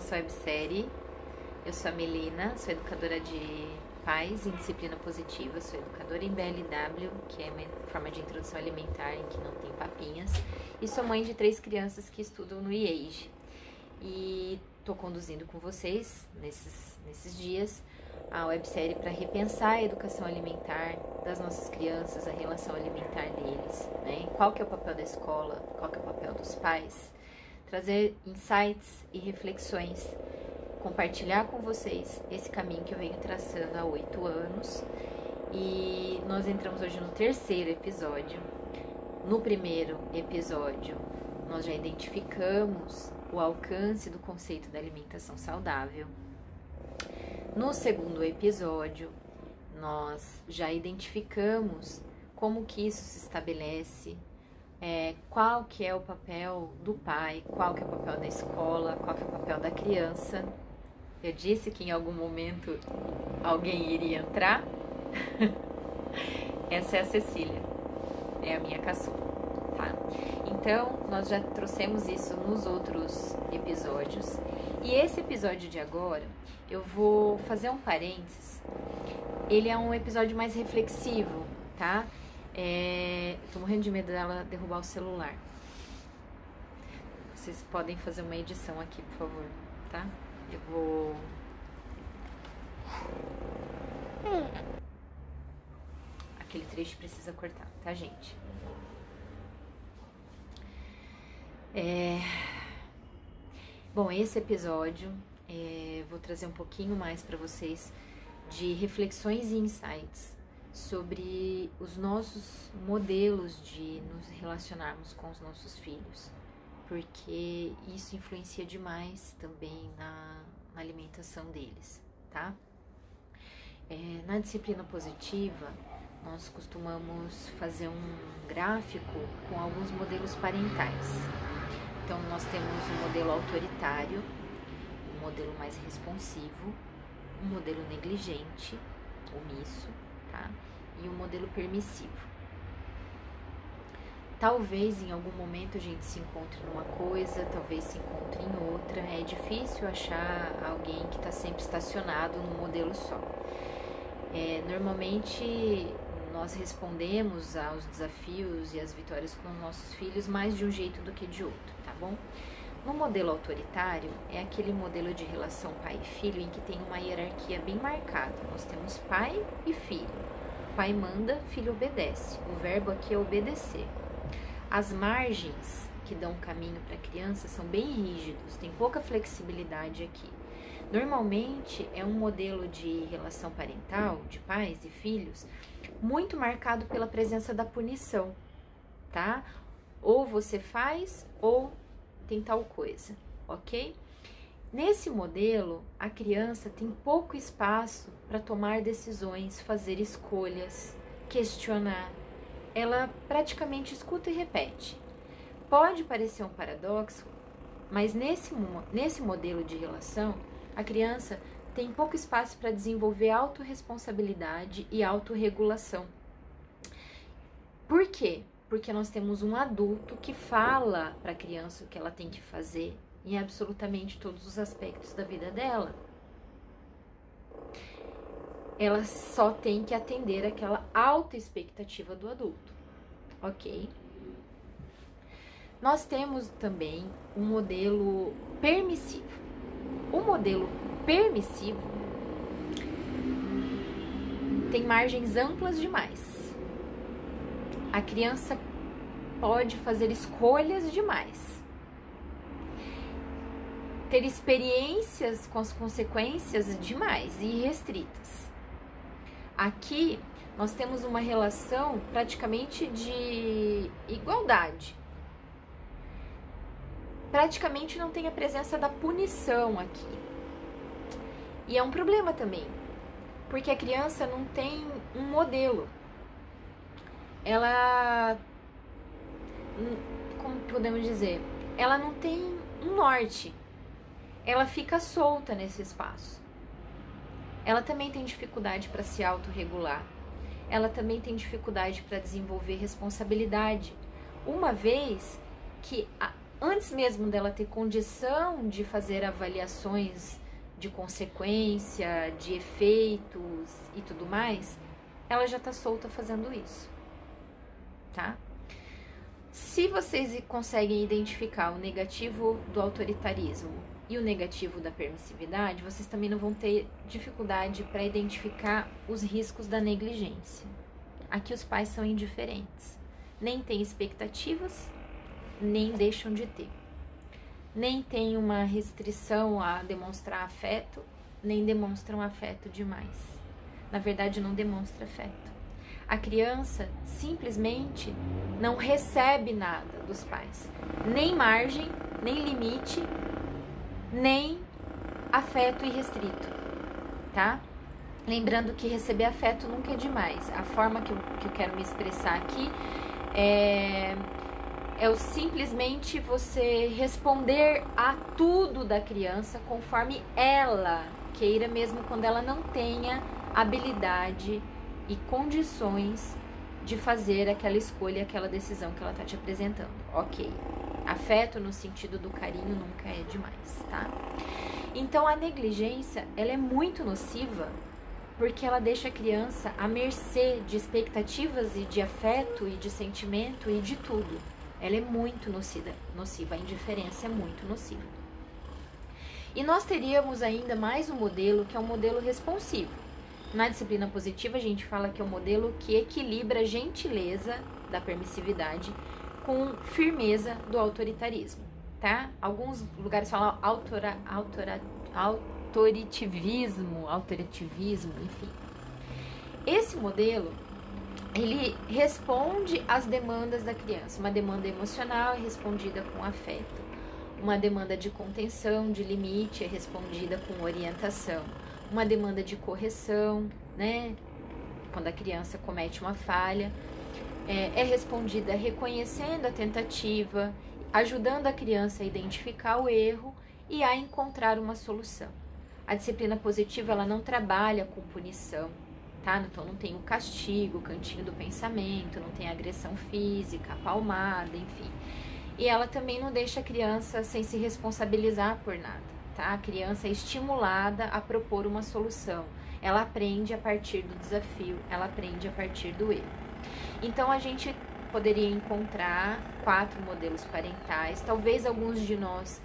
nossa websérie. Eu sou a Melina, sou educadora de pais em disciplina positiva, sou educadora em BLW, que é uma forma de introdução alimentar em que não tem papinhas, e sou mãe de 3 crianças que estudam no IAGE. E estou conduzindo com vocês, nesses dias, a websérie para repensar a educação alimentar das nossas crianças, a relação alimentar deles, né? Qual que é o papel da escola, qual que é o papel dos pais, trazer insights e reflexões, compartilhar com vocês esse caminho que eu venho traçando há 8 anos. E nós entramos hoje no 3º episódio. No primeiro episódio, nós já identificamos o alcance do conceito da alimentação saudável. No 2º episódio, nós já identificamos como que isso se estabelece, qual que é o papel do pai, qual que é o papel da escola, qual que é o papel da criança. Eu disse que em algum momento alguém iria entrar. Essa é a Cecília, é a minha caçula, tá? Então, nós já trouxemos isso nos outros episódios. E esse episódio de agora, eu vou fazer um parênteses. Ele é um episódio mais reflexivo, tá? Tô morrendo de medo dela derrubar o celular. Vocês podem fazer uma edição aqui, por favor, tá? Eu vou... Aquele trecho precisa cortar, tá, gente? Bom, esse episódio vou trazer um pouquinho mais para vocês de reflexões e insights sobre os nossos modelos de nos relacionarmos com os nossos filhos, porque isso influencia demais também na alimentação deles, tá? Na disciplina positiva, nós costumamos fazer um gráfico com alguns modelos parentais. Então, nós temos um modelo autoritário, um modelo mais responsivo, um modelo negligente, omisso, tá? E um modelo permissivo. Talvez em algum momento a gente se encontre numa coisa, talvez se encontre em outra. É difícil achar alguém que está sempre estacionado num modelo só. Normalmente nós respondemos aos desafios e às vitórias com os nossos filhos mais de um jeito do que de outro, tá bom? No modelo autoritário, é aquele modelo de relação pai e filho em que tem uma hierarquia bem marcada. Nós temos pai e filho. Pai manda, filho obedece. O verbo aqui é obedecer. As margens que dão caminho para a criança são bem rígidos, tem pouca flexibilidade aqui. Normalmente é um modelo de relação parental, de pais e filhos, muito marcado pela presença da punição, tá? Ou você faz ou tem tal coisa, ok? Nesse modelo, a criança tem pouco espaço para tomar decisões, fazer escolhas, questionar. Ela praticamente escuta e repete. Pode parecer um paradoxo, mas nesse modelo de relação, a criança tem pouco espaço para desenvolver autorresponsabilidade e autorregulação. Por quê? Porque nós temos um adulto que fala para a criança o que ela tem que fazer em absolutamente todos os aspectos da vida dela. Ela só tem que atender aquela alta expectativa do adulto, ok? Nós temos também um modelo permissivo. O modelo permissivo tem margens amplas demais. A criança pode fazer escolhas demais, ter experiências com as consequências demais e restritas. Aqui nós temos uma relação praticamente de igualdade. Praticamente não tem a presença da punição aqui. E é um problema também, porque a criança não tem um modelo. Ela, como podemos dizer, ela não tem um norte. Ela fica solta nesse espaço. Ela também tem dificuldade para se autorregular. Ela também tem dificuldade para desenvolver responsabilidade, uma vez que antes mesmo dela ter condição de fazer avaliações de consequência, de efeitos e tudo mais, ela já está solta fazendo isso, tá? Se vocês conseguem identificar o negativo do autoritarismo e o negativo da permissividade, vocês também não vão ter dificuldade para identificar os riscos da negligência. Aqui os pais são indiferentes, nem têm expectativas, nem deixam de ter. Nem tem uma restrição a demonstrar afeto, nem demonstram afeto demais. Na verdade, não demonstra afeto. A criança simplesmente não recebe nada dos pais. Nem margem, nem limite, nem afeto irrestrito, tá? Lembrando que receber afeto nunca é demais. A forma que eu quero me expressar aqui é simplesmente você responder a tudo da criança conforme ela queira, mesmo quando ela não tenha habilidade e condições de fazer aquela escolha, aquela decisão que ela está te apresentando. Ok. Afeto no sentido do carinho nunca é demais, tá? Então a negligência, ela é muito nociva porque ela deixa a criança à mercê de expectativas e de afeto e de sentimento e de tudo. Ela é muito nociva, a indiferença é muito nociva. E nós teríamos ainda mais um modelo, que é um modelo responsivo. Na disciplina positiva, a gente fala que é um modelo que equilibra a gentileza da permissividade com firmeza do autoritarismo, tá? Alguns lugares falam autorativismo, enfim. Esse modelo, ele responde às demandas da criança. Uma demanda emocional é respondida com afeto. Uma demanda de contenção, de limite, é respondida com orientação. Uma demanda de correção, né? Quando a criança comete uma falha, é respondida reconhecendo a tentativa, ajudando a criança a identificar o erro e a encontrar uma solução. A disciplina positiva, ela não trabalha com punição, tá? Então não tem o castigo, o cantinho do pensamento, não tem agressão física, a palmada, enfim. E ela também não deixa a criança sem se responsabilizar por nada, tá? A criança é estimulada a propor uma solução. Ela aprende a partir do desafio, ela aprende a partir do erro. Então a gente poderia encontrar 4 modelos parentais, talvez alguns de nós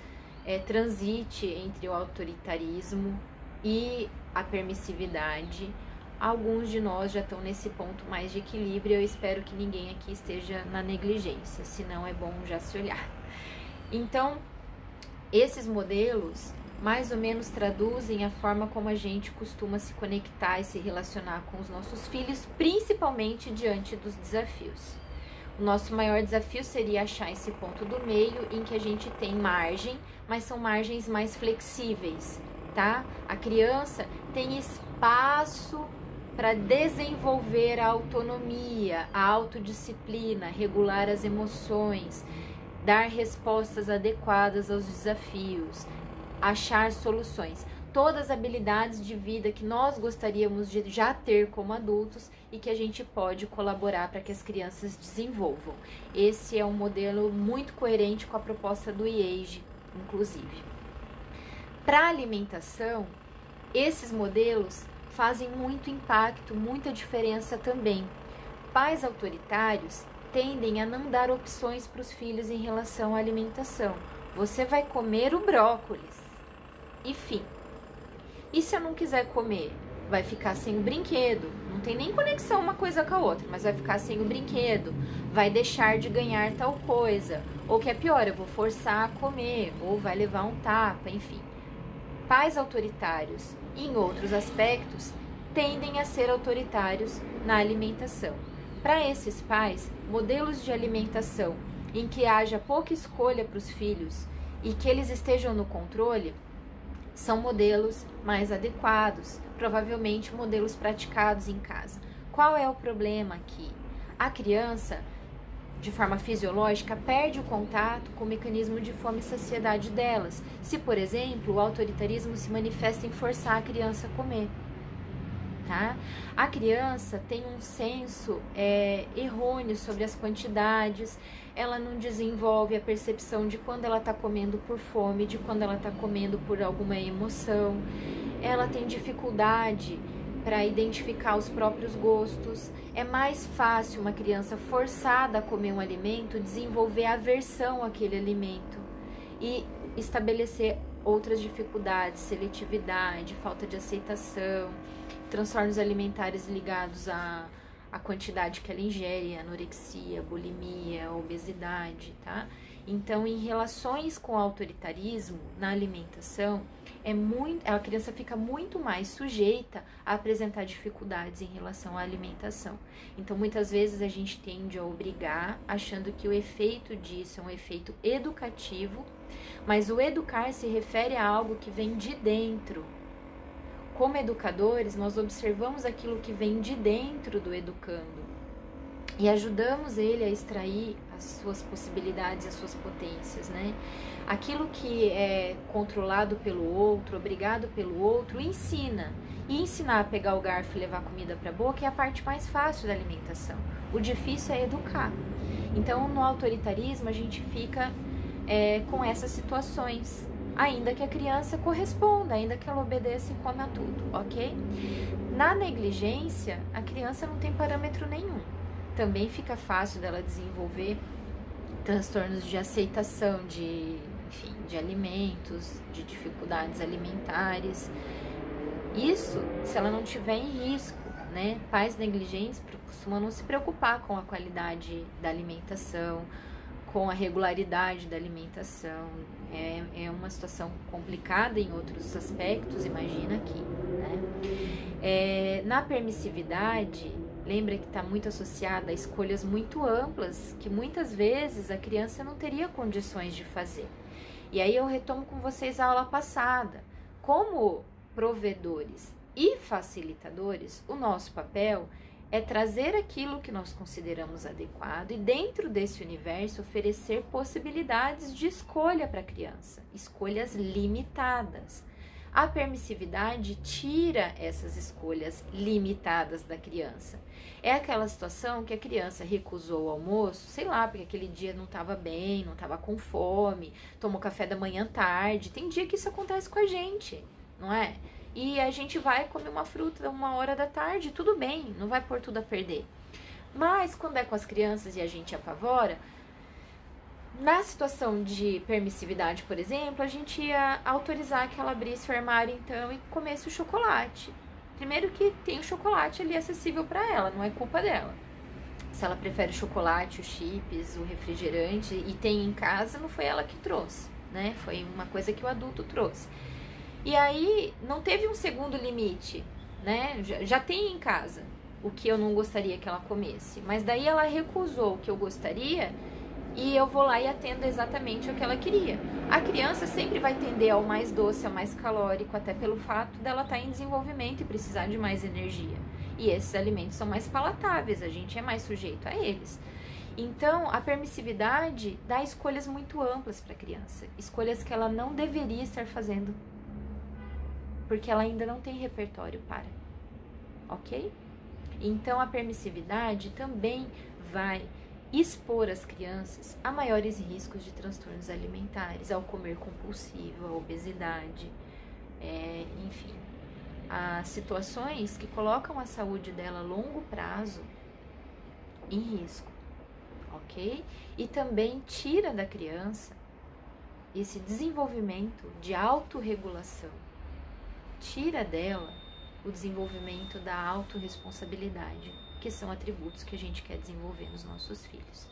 transite entre o autoritarismo e a permissividade. Alguns de nós já estão nesse ponto mais de equilíbrio. Eu espero que ninguém aqui esteja na negligência, senão é bom já se olhar. Então, esses modelos mais ou menos traduzem a forma como a gente costuma se conectar e se relacionar com os nossos filhos, principalmente diante dos desafios. O nosso maior desafio seria achar esse ponto do meio em que a gente tem margem, mas são margens mais flexíveis, tá? A criança tem espaço para desenvolver a autonomia, a autodisciplina, regular as emoções, dar respostas adequadas aos desafios, achar soluções. Todas as habilidades de vida que nós gostaríamos de já ter como adultos e que a gente pode colaborar para que as crianças desenvolvam. Esse é um modelo muito coerente com a proposta do IEJE, inclusive. Para a alimentação, esses modelos fazem muito impacto, muita diferença também. Pais autoritários tendem a não dar opções para os filhos em relação à alimentação. Você vai comer o brócolis, enfim. E se eu não quiser comer? Vai ficar sem o brinquedo. Não tem nem conexão uma coisa com a outra, mas vai ficar sem o brinquedo. Vai deixar de ganhar tal coisa. Ou que é pior, eu vou forçar a comer. Ou vai levar um tapa, enfim. Pais autoritários, em outros aspectos, tendem a ser autoritários na alimentação. Para esses pais, modelos de alimentação em que haja pouca escolha para os filhos e que eles estejam no controle, são modelos mais adequados, provavelmente modelos praticados em casa. Qual é o problema aqui? A criança, de forma fisiológica, perde o contato com o mecanismo de fome e saciedade delas. Se, por exemplo, o autoritarismo se manifesta em forçar a criança a comer. tá? A criança tem um senso errôneo sobre as quantidades, ela não desenvolve a percepção de quando ela está comendo por fome, de quando ela está comendo por alguma emoção, ela tem dificuldade para identificar os próprios gostos. É mais fácil uma criança forçada a comer um alimento desenvolver aversão àquele alimento e estabelecer outras dificuldades, seletividade, falta de aceitação, transtornos alimentares ligados à quantidade que ela ingere, anorexia, bulimia, obesidade, tá? Então, em relações com o autoritarismo na alimentação, a criança fica muito mais sujeita a apresentar dificuldades em relação à alimentação. Então, muitas vezes a gente tende a obrigar, achando que o efeito disso é um efeito educativo, mas o educar se refere a algo que vem de dentro. Como educadores, nós observamos aquilo que vem de dentro do educando e ajudamos ele a extrair as suas possibilidades, as suas potências, né? Aquilo que é controlado pelo outro, obrigado pelo outro, ensina. E ensinar a pegar o garfo e levar comida para a boca é a parte mais fácil da alimentação. O difícil é educar. Então, no autoritarismo, a gente fica com essas situações, ainda que a criança corresponda, ainda que ela obedeça e coma tudo, ok? Na negligência, a criança não tem parâmetro nenhum. Também fica fácil dela desenvolver transtornos de aceitação de alimentos, de dificuldades alimentares. Isso se ela não tiver em risco, né? Pais negligentes costumam não se preocupar com a qualidade da alimentação, com a regularidade da alimentação. É uma situação complicada em outros aspectos, imagina aqui, né? Na permissividade, lembra que está muito associada a escolhas muito amplas, que muitas vezes a criança não teria condições de fazer. E aí eu retomo com vocês a aula passada. Como provedores e facilitadores, o nosso papel é trazer aquilo que nós consideramos adequado e dentro desse universo oferecer possibilidades de escolha para a criança, escolhas limitadas. A permissividade tira essas escolhas limitadas da criança. É aquela situação que a criança recusou o almoço, sei lá, porque aquele dia não estava bem, não estava com fome, tomou café da manhã tarde. Tem dia que isso acontece com a gente, não é? E a gente vai comer uma fruta 1h da tarde, tudo bem, não vai pôr tudo a perder. Mas quando é com as crianças e a gente apavora, na situação de permissividade, por exemplo, a gente ia autorizar que ela abrisse o armário então e comesse o chocolate. Primeiro que tem o chocolate ali acessível para ela, não é culpa dela. Se ela prefere o chocolate, os chips, o refrigerante e tem em casa, não foi ela que trouxe, né? Foi uma coisa que o adulto trouxe. E aí não teve um segundo limite, né? Já tem em casa o que eu não gostaria que ela comesse, mas daí ela recusou o que eu gostaria e eu vou lá e atendo exatamente o que ela queria. A criança sempre vai tender ao mais doce, ao mais calórico, até pelo fato dela estar em desenvolvimento e precisar de mais energia. E esses alimentos são mais palatáveis, a gente é mais sujeito a eles. Então, a permissividade dá escolhas muito amplas para a criança, escolhas que ela não deveria estar fazendo, porque ela ainda não tem repertório para, ok? Então, a permissividade também vai expor as crianças a maiores riscos de transtornos alimentares, ao comer compulsivo, à obesidade, enfim, a situações que colocam a saúde dela a longo prazo em risco, ok? E também tira da criança esse desenvolvimento de autorregulação, tira dela o desenvolvimento da autorresponsabilidade, que são atributos que a gente quer desenvolver nos nossos filhos.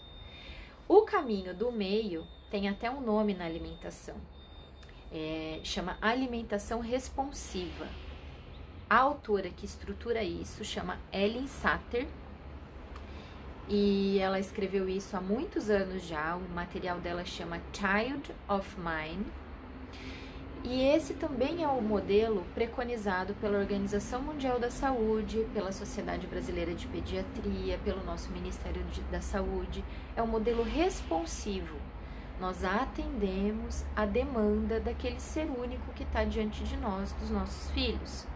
O caminho do meio tem até um nome na alimentação, chama alimentação responsiva. A autora que estrutura isso chama Ellen Satter, e ela escreveu isso há muitos anos já. O material dela chama Child of Mine. E esse também é o modelo preconizado pela Organização Mundial da Saúde, pela Sociedade Brasileira de Pediatria, pelo nosso Ministério da Saúde. É um modelo responsivo. Nós atendemos a demanda daquele ser único que está diante de nós, dos nossos filhos.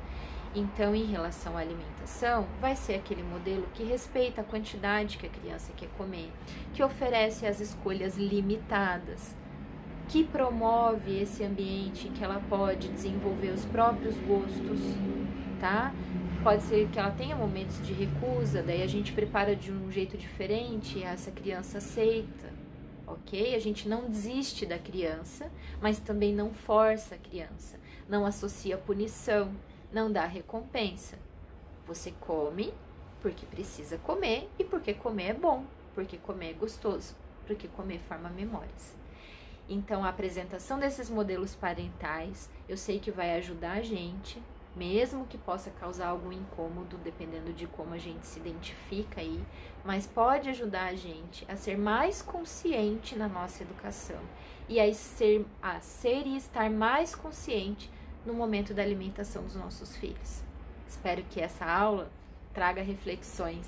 Então, em relação à alimentação, vai ser aquele modelo que respeita a quantidade que a criança quer comer, que oferece as escolhas limitadas, que promove esse ambiente em que ela pode desenvolver os próprios gostos, tá? Pode ser que ela tenha momentos de recusa, daí a gente prepara de um jeito diferente e essa criança aceita, ok? A gente não desiste da criança, mas também não força a criança, não associa punição, não dá recompensa. Você come porque precisa comer e porque comer é bom, porque comer é gostoso, porque comer forma memórias. Então, a apresentação desses modelos parentais, eu sei que vai ajudar a gente, mesmo que possa causar algum incômodo, dependendo de como a gente se identifica aí, mas pode ajudar a gente a ser mais consciente na nossa educação e a ser e estar mais consciente no momento da alimentação dos nossos filhos. Espero que essa aula traga reflexões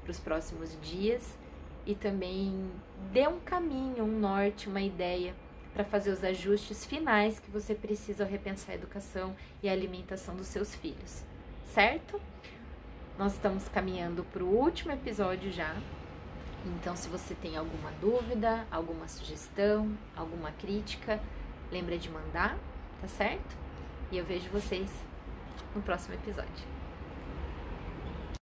para os próximos dias e também dê um caminho, um norte, uma ideia para fazer os ajustes finais que você precisa ao repensar a educação e a alimentação dos seus filhos, certo? Nós estamos caminhando para o último episódio já, então se você tem alguma dúvida, alguma sugestão, alguma crítica, lembra de mandar, tá certo? E eu vejo vocês no próximo episódio.